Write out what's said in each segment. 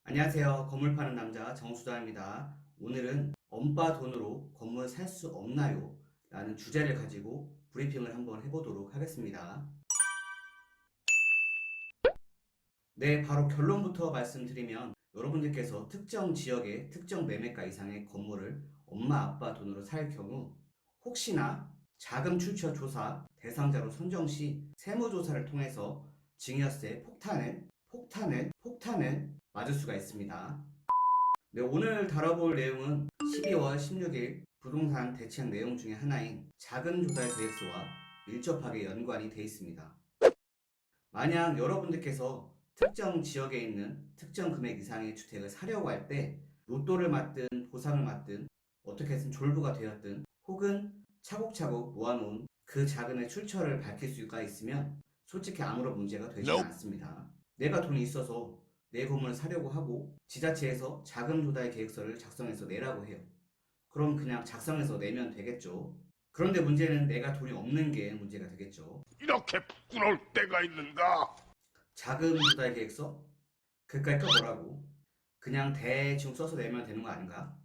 안녕하세요. 건물 파는 남자 정수다입니다. 오늘은 엄빠 돈으로 건물 살 수 없나요? 라는 주제를 가지고 브리핑을 한번 해보도록 하겠습니다. 네, 바로 결론부터 말씀드리면 여러분들께서 특정 지역의 특정 매매가 이상의 건물을 엄마 아빠 돈으로 살 경우 혹시나 자금 출처 조사 대상자로 선정 시 세무조사를 통해서 증여세 폭탄을 맞을 수가 있습니다. 네, 오늘 다뤄볼 내용은 12월 16일 부동산 대책 내용 중에 하나인 자금 조달 계획서와 밀접하게 연관이 되어 있습니다. 만약 여러분들께서 특정 지역에 있는 특정 금액 이상의 주택을 사려고 할 때 로또를 맞든 보상을 맞든 어떻게 해서 졸부가 되었든 혹은 차곡차곡 모아놓은 그 자금의 출처를 밝힐 수가 있으면 솔직히 아무런 문제가 되지 않습니다. 내가 돈이 있어서 내 건물을 사려고 하고 지자체에서 자금 조달 계획서를 작성해서 내라고 해요. 그럼 그냥 작성해서 내면 되겠죠. 그런데 문제는 내가 돈이 없는 게 문제가 되겠죠. 이렇게 부끄러울 때가 있는가? 자금 조달 계획서? 그까이 거 뭐라고? 그냥 대충 써서 내면 되는 거 아닌가?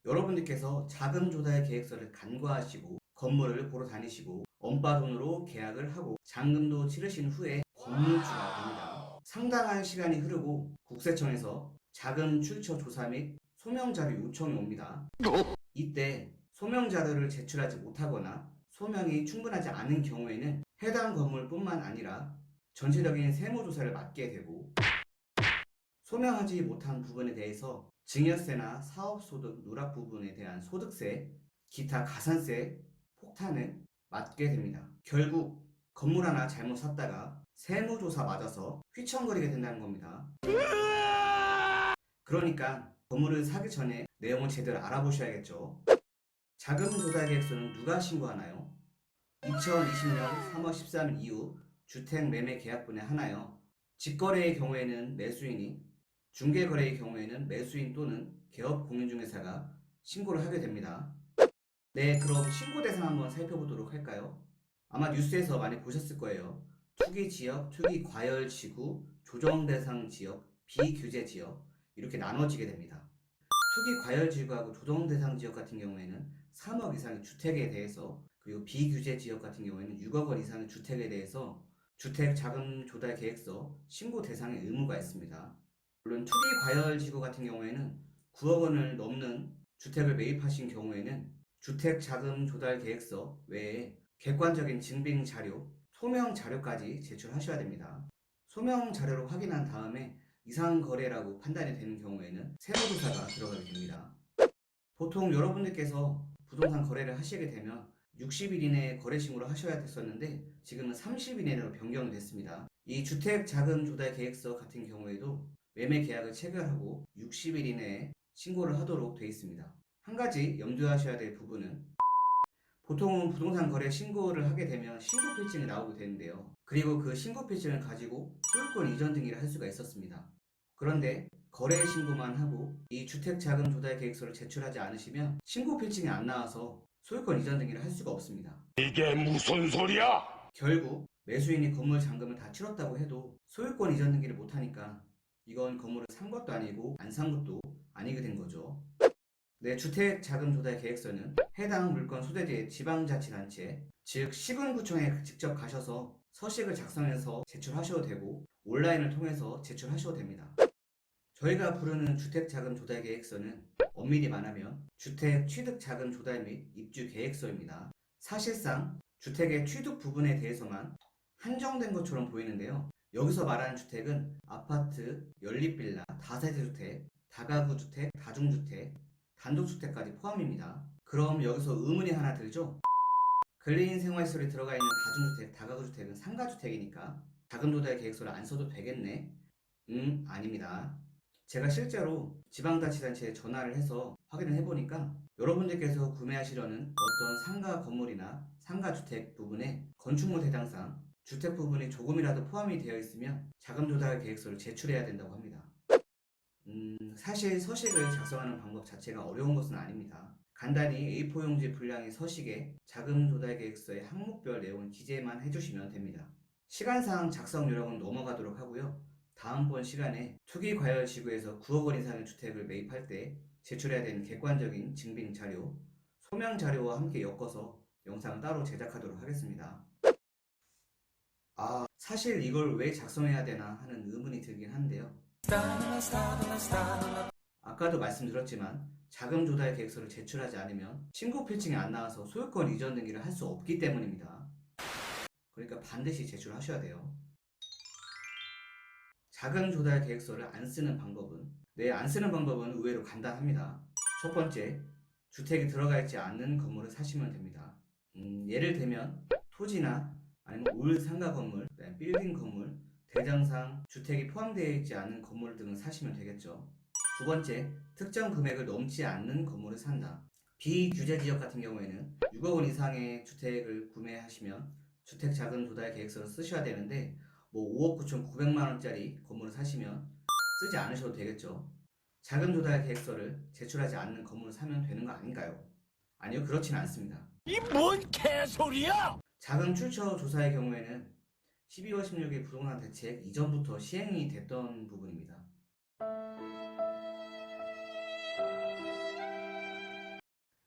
여러분들께서 자금 조달 계획서를 간과하시고 건물을 보러 다니시고 엄빠 돈으로 계약을 하고 잔금도 치르신 후에 건물주가 됩니다. 상당한 시간이 흐르고 국세청에서 자금 출처 조사 및 소명자료 요청이 옵니다. 이때 소명자료를 제출하지 못하거나 소명이 충분하지 않은 경우에는 해당 건물뿐만 아니라 전체적인 세무조사를 맡게 되고 소명하지 못한 부분에 대해서 증여세나 사업소득 누락 부분에 대한 소득세, 기타 가산세 폭탄을 맞게 됩니다. 결국 건물 하나 잘못 샀다가 세무조사 맞아서 휘청거리게 된다는 겁니다. 그러니까 건물을 사기 전에 내용을 제대로 알아보셔야겠죠. 자금 조달 계획서는 누가 신고하나요? 2020년 3월 13일 이후 주택 매매 계약분에 하나요. 직거래의 경우에는 매수인이, 중개거래의 경우에는 매수인 또는 개업 공인중개사가 신고를 하게 됩니다. 네, 그럼 신고 대상 한번 살펴보도록 할까요? 아마 뉴스에서 많이 보셨을 거예요. 투기지역, 투기과열지구, 조정대상지역, 비규제지역 이렇게 나눠지게 됩니다. 투기과열지구하고 조정대상지역 같은 경우에는 3억 이상의 주택에 대해서 그리고 비규제지역 같은 경우에는 6억 원 이상의 주택에 대해서 주택 자금 조달 계획서 신고 대상의 의무가 있습니다. 물론 투기과열지구 같은 경우에는 9억 원을 넘는 주택을 매입하신 경우에는 주택 자금 조달 계획서 외에 객관적인 증빙 자료, 소명 자료까지 제출하셔야 됩니다. 소명 자료를 확인한 다음에 이상 거래라고 판단이 되는 경우에는 세무조사가 들어가게 됩니다. 보통 여러분들께서 부동산 거래를 하시게 되면 60일 이내에 거래 신고를 하셔야 됐었는데 지금은 30일 이내로 변경이 됐습니다. 이 주택 자금 조달 계획서 같은 경우에도 매매 계약을 체결하고 60일 이내에 신고를 하도록 되어 있습니다. 한 가지 염두하셔야 될 부분은 보통은 부동산 거래 신고를 하게 되면 신고 필증이 나오게 되는데요. 그리고 그 신고 필증을 가지고 소유권 이전 등기를 할 수가 있었습니다. 그런데 거래 신고만 하고 이 주택 자금 조달 계획서를 제출하지 않으시면 신고 필증이 안 나와서 소유권 이전 등기를 할 수가 없습니다. 이게 무슨 소리야? 결국 매수인이 건물 잔금을 다 치렀다고 해도 소유권 이전 등기를 못하니까 이건 건물을 산 것도 아니고 안 산 것도 아니게 된 거죠. 네, 주택 자금 조달 계획서는 해당 물건 소재지의 지방자치단체, 즉 시군구청에 직접 가셔서 서식을 작성해서 제출하셔도 되고 온라인을 통해서 제출하셔도 됩니다. 저희가 부르는 주택 자금 조달 계획서는 엄밀히 말하면 주택 취득 자금 조달 및 입주 계획서입니다. 사실상 주택의 취득 부분에 대해서만 한정된 것처럼 보이는데요. 여기서 말하는 주택은 아파트, 연립빌라, 다세대주택, 다가구 주택, 다중주택, 단독주택까지 포함입니다. 그럼 여기서 의문이 하나 들죠? 근린인 생활시설이 들어가 있는 다중주택, 다가구주택은 상가주택이니까 자금 조달 계획서를 안 써도 되겠네? 아닙니다. 제가 실제로 지방자치단체에 전화를 해서 확인을 해보니까 여러분들께서 구매하시려는 어떤 상가 건물이나 상가주택 부분에 건축물 대장상 주택 부분이 조금이라도 포함이 되어 있으면 자금 조달 계획서를 제출해야 된다고 합니다. 사실 서식을 작성하는 방법 자체가 어려운 것은 아닙니다. 간단히 A4 용지 분량의 서식에 자금 조달 계획서의 항목별 내용을 기재만 해주시면 됩니다. 시간상 작성 요령은 넘어가도록 하고요. 다음번 시간에 투기과열지구에서 9억 원 이상의 주택을 매입할 때 제출해야 되는 객관적인 증빙 자료, 소명 자료와 함께 엮어서 영상을 따로 제작하도록 하겠습니다. 사실 이걸 왜 작성해야 되나 하는 의문이 들긴 한데요. 아까도 말씀드렸지만 자금 조달 계획서를 제출하지 않으면 신고 필증이 안 나와서 소유권 이전 등기를 할 수 없기 때문입니다. 그러니까 반드시 제출하셔야 돼요. 자금 조달 계획서를 안 쓰는 방법은 안 쓰는 방법은 의외로 간단합니다. 첫 번째, 주택이 들어가 있지 않는 건물을 사시면 됩니다. 예를 들면 토지나 아니면 올 상가 건물, 빌딩 건물, 대장상, 주택이 포함되어 있지 않은 건물 등을 사시면 되겠죠. 두 번째, 특정 금액을 넘지 않는 건물을 산다. 비규제 지역 같은 경우에는 6억 원 이상의 주택을 구매하시면 주택 자금 조달 계획서를 쓰셔야 되는데 5억 9,900만 원짜리 건물을 사시면 쓰지 않으셔도 되겠죠. 자금 조달 계획서를 제출하지 않는 건물을 사면 되는 거 아닌가요? 아니요, 그렇지는 않습니다. 이 뭔 개소리야! 자금 출처 조사의 경우에는 12월 16일 부동산 대책 이전부터 시행이 됐던 부분입니다.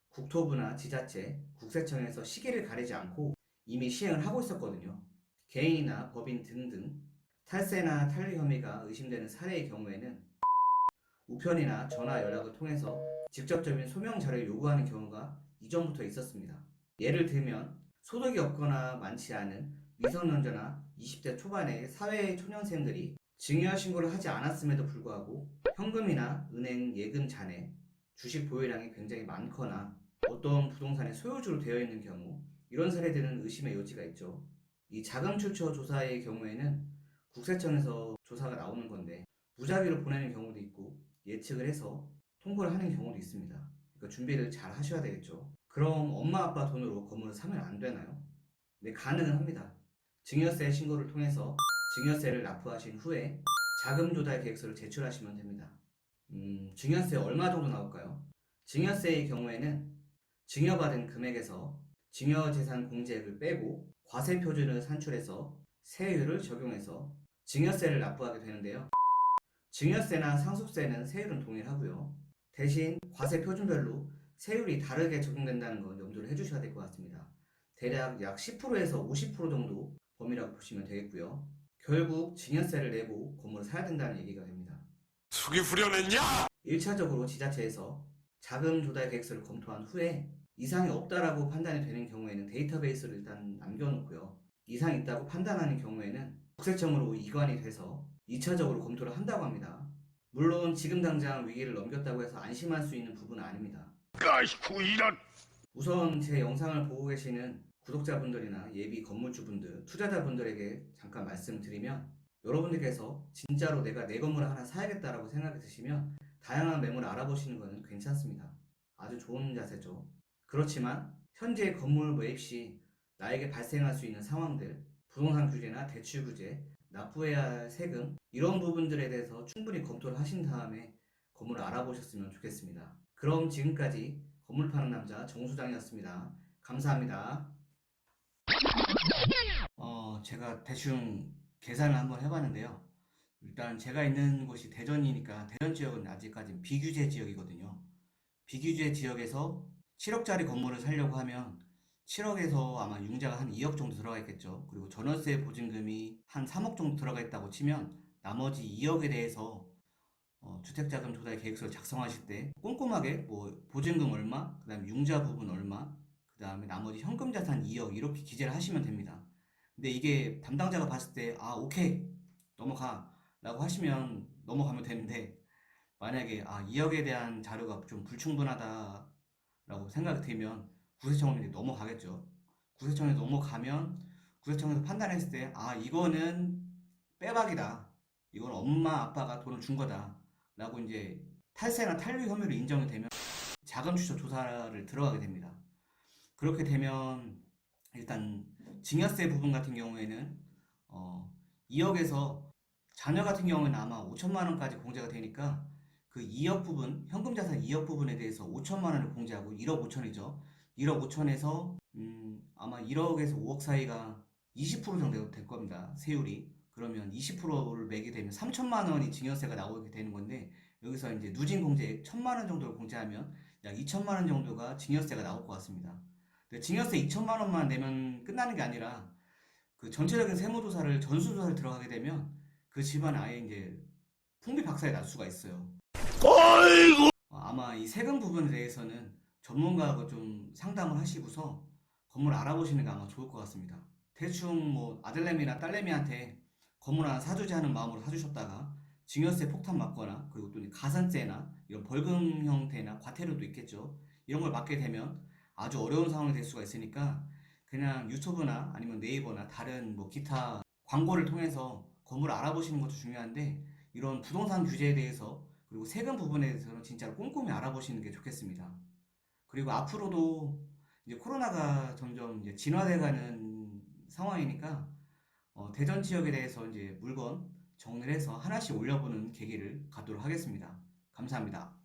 국토부나 지자체, 국세청에서 시기를 가리지 않고 이미 시행을 하고 있었거든요. 개인이나 법인 등등 탈세나 탈루 혐의가 의심되는 사례의 경우에는 우편이나 전화 연락을 통해서 직접적인 소명 자료를 요구하는 경우가 이전부터 있었습니다. 예를 들면 소득이 없거나 많지 않은 미성년자나 20대 초반의 사회 초년생들이 증여 신고를 하지 않았음에도 불구하고 현금이나 은행 예금 잔액, 주식 보유량이 굉장히 많거나 어떤 부동산의 소유주로 되어 있는 경우, 이런 사례들은 의심의 여지가 있죠. 이 자금 출처 조사의 경우에는 국세청에서 조사가 나오는 건데 무작위로 보내는 경우도 있고 예측을 해서 통보를 하는 경우도 있습니다. 그러니까 준비를 잘 하셔야 되겠죠. 그럼 엄마 아빠 돈으로 건물을 사면 안 되나요? 네, 가능은 합니다. 증여세 신고를 통해서 증여세를 납부하신 후에 자금 조달 계획서를 제출하시면 됩니다. 증여세 얼마 정도 나올까요? 증여세의 경우에는 증여받은 금액에서 증여재산 공제액을 빼고 과세표준을 산출해서 세율을 적용해서 증여세를 납부하게 되는데요. 증여세나 상속세는 세율은 동일하고요. 대신 과세표준별로 세율이 다르게 적용된다는 건 염두를 해주셔야 될 것 같습니다. 대략 약 10%에서 50% 정도 범위라고 보시면 되겠고요. 결국 증여세를 내고 건물을 사야 된다는 얘기가 됩니다. 숙이 후련했냐? 1차적으로 지자체에서 자금 조달 계획서를 검토한 후에 이상이 없다라고 판단이 되는 경우에는 데이터베이스를 일단 남겨놓고요. 이상이 있다고 판단하는 경우에는 국세청으로 이관이 돼서 2차적으로 검토를 한다고 합니다. 물론 지금 당장 위기를 넘겼다고 해서 안심할 수 있는 부분은 아닙니다. 아이쿠 이런! 우선 제 영상을 보고 계시는 구독자분들이나 예비 건물주분들, 투자자분들에게 잠깐 말씀드리면 여러분들께서 진짜로 내가 내 건물을 하나 사야겠다라고 생각이 드시면 다양한 매물을 알아보시는 것은 괜찮습니다. 아주 좋은 자세죠. 그렇지만 현재 건물 매입 시 나에게 발생할 수 있는 상황들, 부동산 규제나 대출 규제, 납부해야 할 세금 이런 부분들에 대해서 충분히 검토를 하신 다음에 건물을 알아보셨으면 좋겠습니다. 그럼 지금까지 건물 파는 남자 정수장이었습니다. 감사합니다. 제가 대충 계산을 한번 해봤는데요. 일단 제가 있는 곳이 대전이니까 대전 지역은 아직까지 비규제 지역이거든요. 비규제 지역에서 7억짜리 건물을 사려고 하면 7억에서 아마 융자가 한 2억 정도 들어가 있겠죠. 그리고 전월세 보증금이 한 3억 정도 들어가 있다고 치면 나머지 2억에 대해서 주택자금 조달 계획서를 작성하실 때 꼼꼼하게 보증금 얼마, 그 다음에 융자 부분 얼마, 그 다음에 나머지 현금 자산 2억 이렇게 기재를 하시면 됩니다. 근데 이게 담당자가 봤을 때 오케이 넘어가 라고 하시면 넘어가면 되는데 만약에 2억에 대한 자료가 좀 불충분하다 라고 생각이 들면 구세청은 넘어가겠죠. 구세청에 넘어가면 구세청에서 판단했을 때 이거는 빼박이다, 이건 엄마 아빠가 돈을 준 거다 라고 이제 탈세나 탈루 혐의로 인정이 되면 자금 출처 조사를 들어가게 됩니다. 그렇게 되면 일단 증여세 부분 같은 경우에는 2억에서 자녀 같은 경우에는 아마 5천만 원까지 공제가 되니까 그 2억 부분, 현금 자산 2억 부분에 대해서 5천만 원을 공제하고 1억 5천이죠. 1억 5천에서 아마 1억에서 5억 사이가 20% 정도 될 겁니다. 세율이. 그러면 20%를 매게 되면 3천만 원이 증여세가 나오게 되는 건데, 여기서 이제 누진 공제액 1천만 원 정도를 공제하면 약 2천만 원 정도가 증여세가 나올 것 같습니다. 근데 증여세 2천만 원만 내면 끝나는 게 아니라 그 전체적인 세무조사를 전수조사를 들어가게 되면 그 집안 아예 이제 풍비박산이 날 수가 있어요. 아이고. 아마 이 세금 부분에 대해서는 전문가하고 좀 상담을 하시고서 건물 알아보시는 게 아마 좋을 것 같습니다. 대충 뭐 아들내미나 딸내미한테 건물 하나 사주지 하는 마음으로 사주셨다가 증여세 폭탄 맞거나, 그리고 또 가산세나 이런 벌금 형태나 과태료도 있겠죠. 이런 걸 맞게 되면 아주 어려운 상황이 될 수가 있으니까 그냥 유튜브나 아니면 네이버나 다른 뭐 기타 광고를 통해서 건물을 알아보시는 것도 중요한데, 이런 부동산 규제에 대해서 그리고 세금 부분에 대해서는 진짜 꼼꼼히 알아보시는 게 좋겠습니다. 그리고 앞으로도 이제 코로나가 점점 이제 진화돼가는 상황이니까 대전 지역에 대해서 이제 물건 정리를 해서 하나씩 올려보는 계기를 갖도록 하겠습니다. 감사합니다.